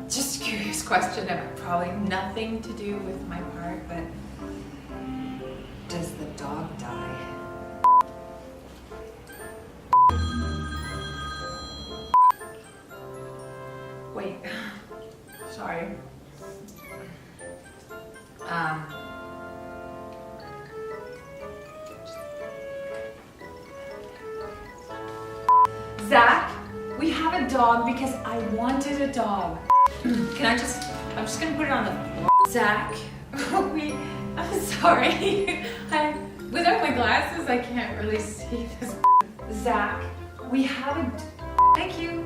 Just a curious question, probably nothing to do with my part, but does the dog die? Wait, sorry. Zach, we have a dog because I wanted a dog. I'm just gonna put it on the floor. Zach, I'm sorry. Without my glasses, I can't really see this. Zach, we have a, thank you.